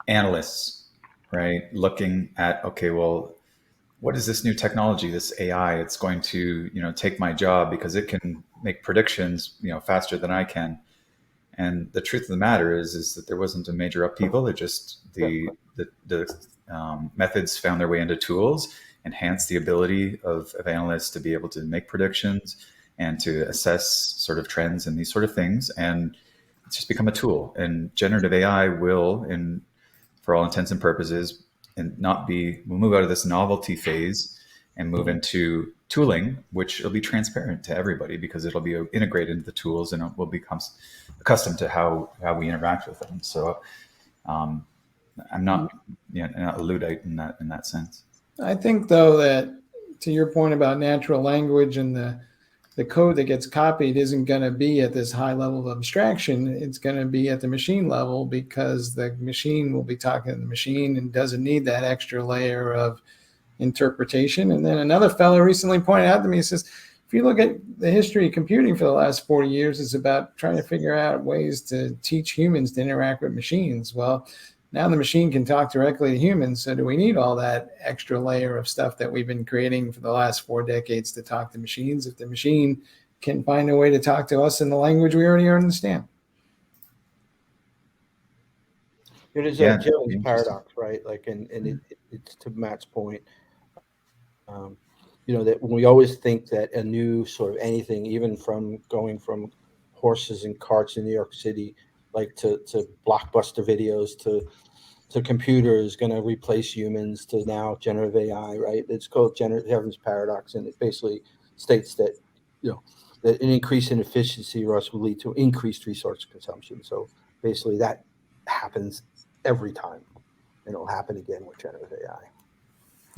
analysts, right, looking at, okay, well, what is this new technology, this AI? It's going to, take my job because it can make predictions, faster than I can. And the truth of the matter is that there wasn't a major upheaval. It just the methods found their way into tools, enhance the ability of analysts to be able to make predictions and to assess sort of trends and these sort of things. And it's just become a tool. And generative AI will, for all intents and purposes, and we'll move out of this novelty phase and move into tooling, which will be transparent to everybody because it'll be integrated into the tools and we'll become accustomed to how we interact with them. So I'm not a Luddite in that sense. I think, though, that to your point about natural language and the code that gets copied isn't going to be at this high level of abstraction. It's going to be at the machine level because the machine will be talking to the machine and doesn't need that extra layer of interpretation. And then another fellow recently pointed out to me, he says, if you look at the history of computing for the last 40 years, it's about trying to figure out ways to teach humans to interact with machines. Well, now the machine can talk directly to humans. So do we need all that extra layer of stuff that we've been creating for the last 4 decades to talk to machines if the machine can find a way to talk to us in the language we already understand? It is a Jevons paradox, right? Like, and it's to Matt's point. That we always think that a new sort of anything, even from going from horses and carts in New York City, like to blockbuster videos, to computers going to replace humans, to now generative AI, right? It's called Jevons paradox, and it basically states that that an increase in efficiency for us will lead to increased resource consumption. So basically, that happens every time, and it'll happen again with generative AI.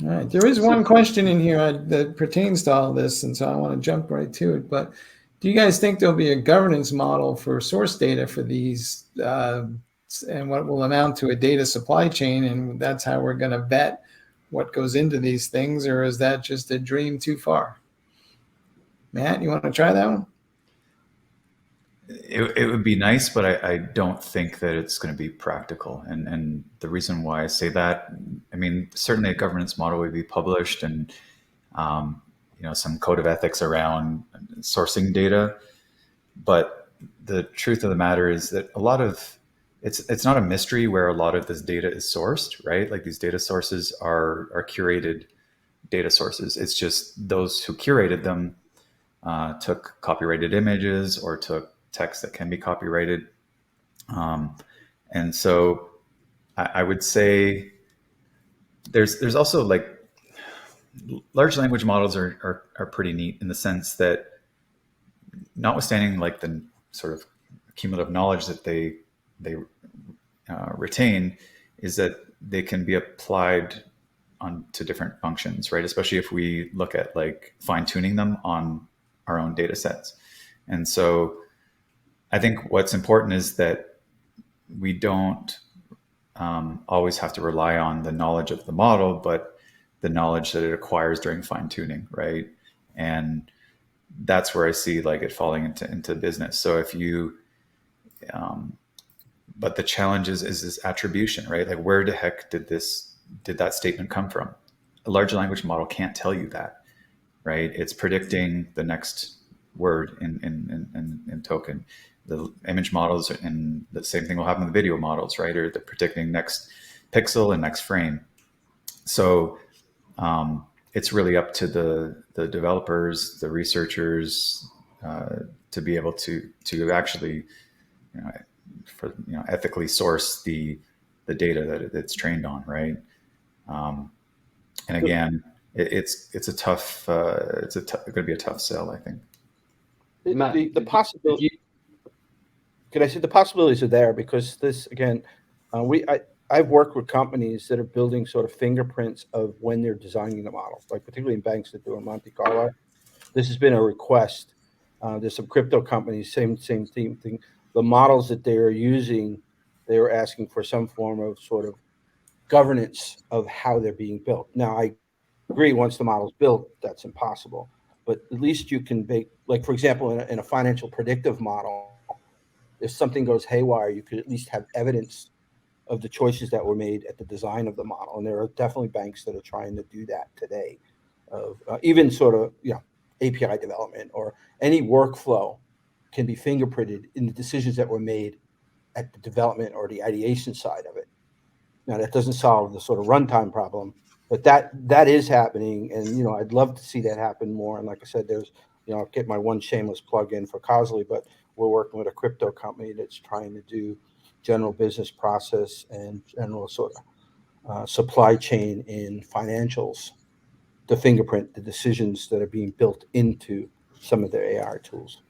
All right. There is one question in here that pertains to all this, and so I want to jump right to it. But do you guys think there'll be a governance model for source data for these, and what will amount to a data supply chain, and that's how we're going to vet what goes into these things, or is that just a dream too far? Matt, you want to try that one? It would be nice, but I don't think that it's going to be practical. And the reason why I say that, I mean, certainly a governance model would be published and, some code of ethics around sourcing data. But the truth of the matter is that a lot of it's not a mystery where a lot of this data is sourced, right? Like, these data sources are curated data sources. It's just those who curated them took copyrighted images or took text that can be copyrighted. And so I would say there's also, like, large language models are pretty neat in the sense that, notwithstanding like the sort of cumulative knowledge that they retain, is that they can be applied to different functions, right? Especially if we look at like fine tuning them on our own data sets. And so I think what's important is that we don't always have to rely on the knowledge of the model, but the knowledge that it acquires during fine tuning, right? And that's where I see like it falling into business. So if you, but the challenge is this attribution, right? Like, where the heck did that statement come from? A large language model can't tell you that, right? It's predicting the next word in token. The image models, and the same thing will happen with video models, right? Or they're predicting next pixel and next frame. So it's really up to the developers, the researchers, to be able to actually, ethically source the data that it's trained on, right? And again, it's a tough, going to be a tough sell, I think. Matt, the possibility. Could I say the possibilities are there because this again, I've worked with companies that are building sort of fingerprints of when they're designing the model, like particularly in banks that do a Monte Carlo. This has been a request. There's some crypto companies, same thing. The models that they are using, they were asking for some form of sort of governance of how they're being built. Now, I agree, once the model's built, that's impossible. But at least you can make, like, for example, in a financial predictive model, if something goes haywire, you could at least have evidence of the choices that were made at the design of the model. And there are definitely banks that are trying to do that today, of even sort of, API development or any workflow can be fingerprinted in the decisions that were made at the development or the ideation side of it. Now, that doesn't solve the sort of runtime problem, but that is happening. And, I'd love to see that happen more. And like I said, there's, I'll get my one shameless plug in for Cosley, but we're working with a crypto company that's trying to do general business process and general sort of supply chain in financials to fingerprint the decisions that are being built into some of their AI tools.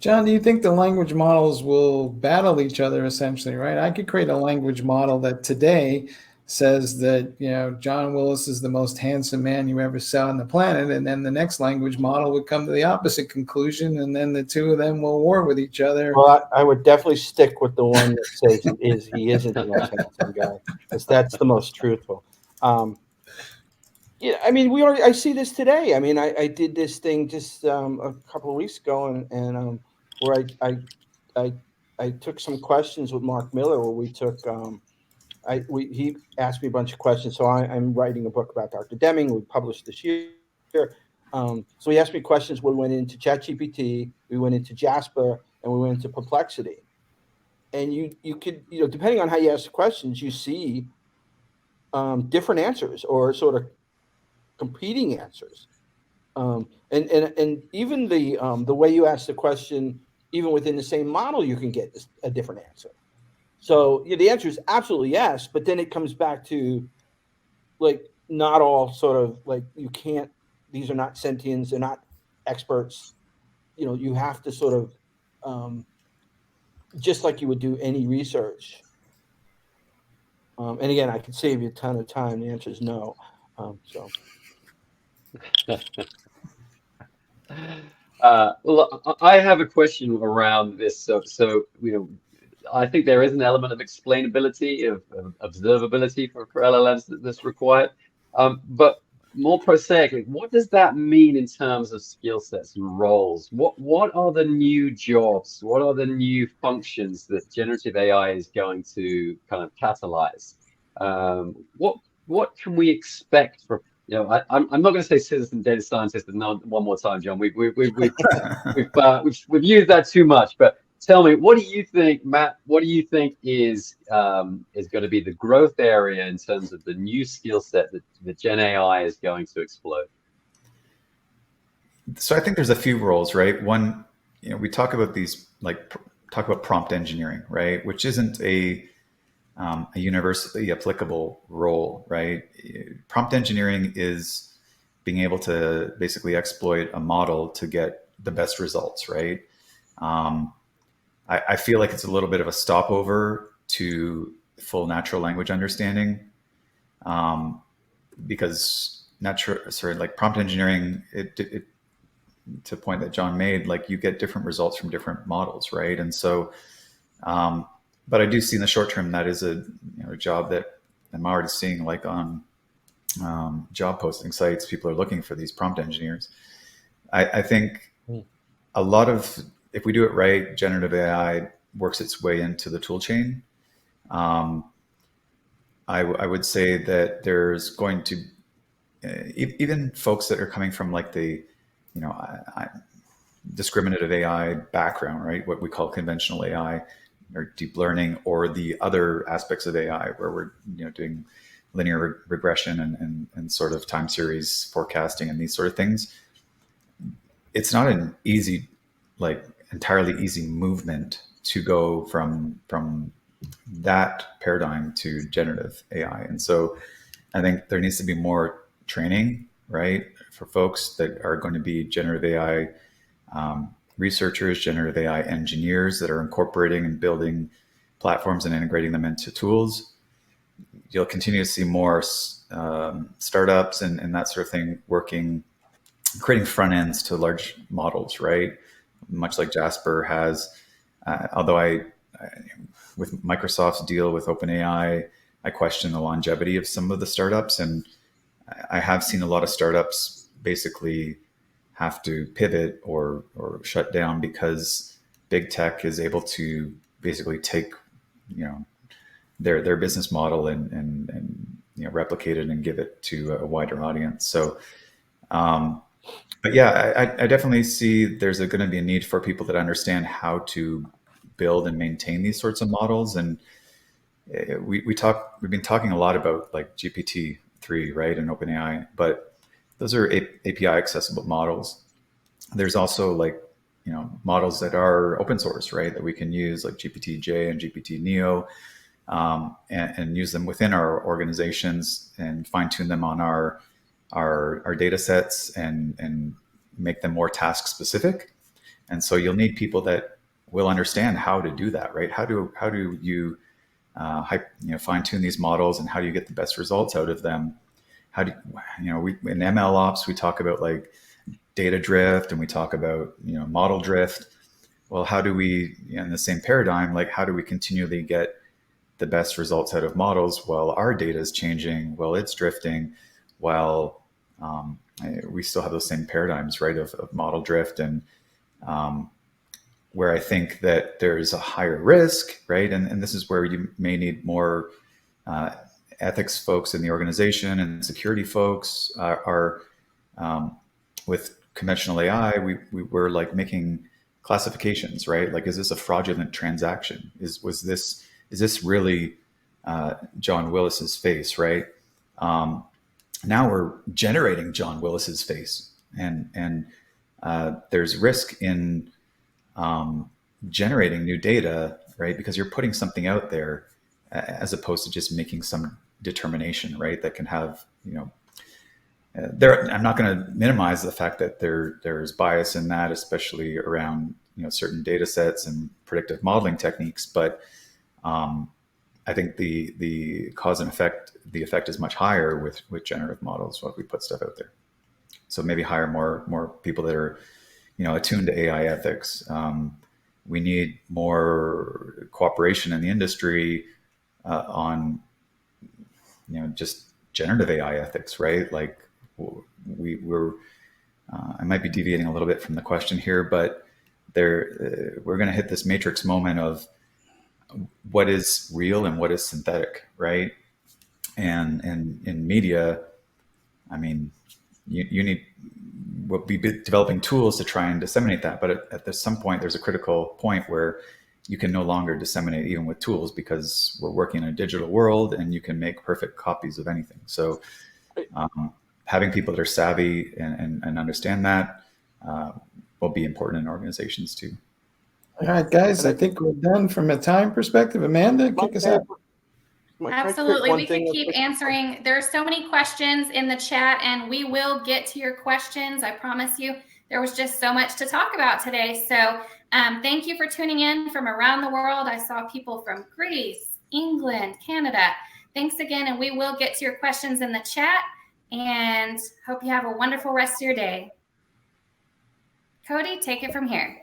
John, do you think the language models will battle each other essentially, right? I could create a language model that today says that, John Willis is the most handsome man you ever saw on the planet. And then the next language model would come to the opposite conclusion. And then the two of them will war with each other. Well, I would definitely stick with the one that says he isn't the most handsome guy, because that's the most truthful. Yeah, I mean, I see this today. I mean, I did this thing just a couple of weeks ago, and where I took some questions with Mark Miller, where we took he asked me a bunch of questions. So I'm writing a book about Dr. Deming. We published this year. So he asked me questions. We went into ChatGPT, we went into Jasper, and we went into Perplexity. And you could, depending on how you ask the questions, you see different answers or sort of competing answers. And even the way you ask the question, even within the same model, you can get a different answer. So the answer is absolutely yes, but then it comes back to, like, not all sort of, like, you can't, these are not sentients, they're not experts. You have to sort of, just like you would do any research. And again, I could save you a ton of time. The answer is no. So. Well, I have a question around this. So I think there is an element of explainability, of observability for LLMs that's required. But more prosaically, what does that mean in terms of skill sets and roles? What are the new jobs? What are the new functions that generative AI is going to kind of catalyze? What can we expect for, I'm not going to say citizen data scientist one more time, John. We've used that too much. But tell me, what do you think, Matt? What do you think is going to be the growth area in terms of the new skill set that Gen AI is going to explode? So I think there's a few roles, right? One, we talk about talk about prompt engineering, right? Which isn't a universally applicable role, right? Prompt engineering is being able to basically exploit a model to get the best results, right? I feel like it's a little bit of a stopover to full natural language understanding, because prompt engineering, it to the point that John made, like, you get different results from different models, right? And so, but I do see in the short term that is a job that I'm already seeing, like, on job posting sites. People are looking for these prompt engineers. I think a lot of, if we do it right, generative AI works its way into the tool chain. I would say that there's going to even folks that are coming from, like, the discriminative AI background, right? What we call conventional AI or deep learning, or the other aspects of AI where we're doing linear regression and sort of time series forecasting and these sort of things. It's not an easy, like, entirely easy movement to go from that paradigm to generative AI. And so I think there needs to be more training, right, for folks that are going to be generative AI researchers, generative AI engineers that are incorporating and building platforms and integrating them into tools. You'll continue to see more startups and that sort of thing creating front ends to large models, right? Much like Jasper has. Although with Microsoft's deal with OpenAI, I question the longevity of some of the startups, and I have seen a lot of startups basically have to pivot or shut down because big tech is able to basically take, their business model and replicate it and give it to a wider audience. So, but yeah, I definitely see there's going to be a need for people that understand how to build and maintain these sorts of models. And we've been talking a lot about like GPT-3, right, and OpenAI, but those are API accessible models. There's also like, models that are open source, right, that we can use, like GPT-J and GPT-Neo, and use them within our organizations and fine tune them on our data sets and make them more task specific. And so you'll need people that will understand how to do that, right? How do you fine tune these models, and how do you get the best results out of them? How do we in ML ops, we talk about like data drift, and we talk about model drift. Well, how do we, in the same paradigm, like how do we continually get the best results out of models while our data is changing, while it's drifting, while we still have those same paradigms, right, of model drift, and where I think that there's a higher risk, right, and this is where you may need more ethics folks in the organization and security folks are with conventional AI. We're like making classifications, right? Like, is this a fraudulent transaction? Is this really John Willis's face, right? Now we're generating John Willis's face, and there's risk in generating new data, right? Because you're putting something out there as opposed to just making some determination, right? That can have, I'm not going to minimize the fact that there's bias in that, especially around certain data sets and predictive modeling techniques. But I think the cause and effect, the effect is much higher with generative models when we put stuff out there. So maybe hire more people that are attuned to AI ethics. We need more cooperation in the industry on just generative AI ethics, right? Like we're I might be deviating a little bit from the question here, but we're going to hit this matrix moment of what is real and what is synthetic, right? And in media, I mean, we'll be developing tools to try and disseminate that, but at some point, there's a critical point where you can no longer disseminate even with tools, because we're working in a digital world and you can make perfect copies of anything. So having people that are savvy and understand that will be important in organizations too. All right, guys, I think we're done from a time perspective. Amanda, kick us out. Absolutely. We could keep answering. There are so many questions in the chat, and we will get to your questions. I promise you. There was just so much to talk about today. So thank you for tuning in from around the world. I saw people from Greece, England, Canada. Thanks again, and we will get to your questions in the chat, and hope you have a wonderful rest of your day. Cody, take it from here.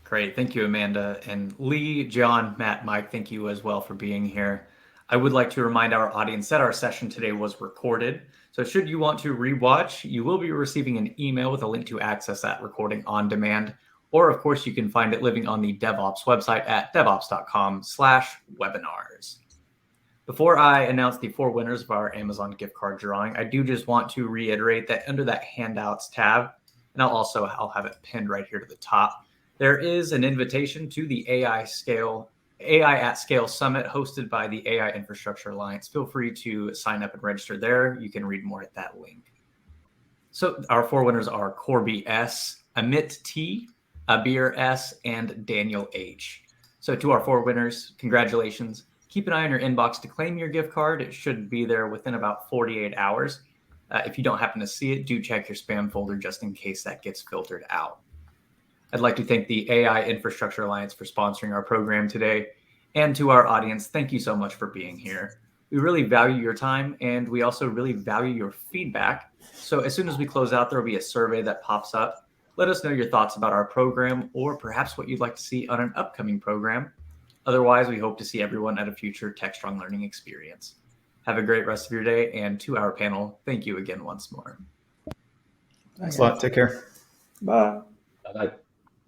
Great. Thank you, Amanda. And Lee, John, Matt, Mike, thank you as well for being here. I would like to remind our audience that our session today was recorded. So should you want to rewatch, you will be receiving an email with a link to access that recording on demand. Or, of course, you can find it living on the DevOps website at devops.com/webinars. Before I announce the 4 winners of our Amazon gift card drawing, I do just want to reiterate that under that handouts tab, and I'll have it pinned right here to the top, there is an invitation to the AI at Scale Summit hosted by the AI Infrastructure Alliance. Feel free to sign up and register there. You can read more at that link. So our 4 winners are Corby S., Amit T., Abir S., and Daniel H. So to our 4 winners, congratulations. Keep an eye on your inbox to claim your gift card. It should be there within about 48 hours. If you don't happen to see it, do check your spam folder just in case that gets filtered out. I'd like to thank the AI Infrastructure Alliance for sponsoring our program today. And to our audience, thank you so much for being here. We really value your time, and we also really value your feedback. So as soon as we close out, there will be a survey that pops up. Let us know your thoughts about our program, or perhaps what you'd like to see on an upcoming program. Otherwise, we hope to see everyone at a future TechStrong Learning experience. Have a great rest of your day, and to our panel, thank you again once more. Thanks a lot. Take care. Bye. Bye.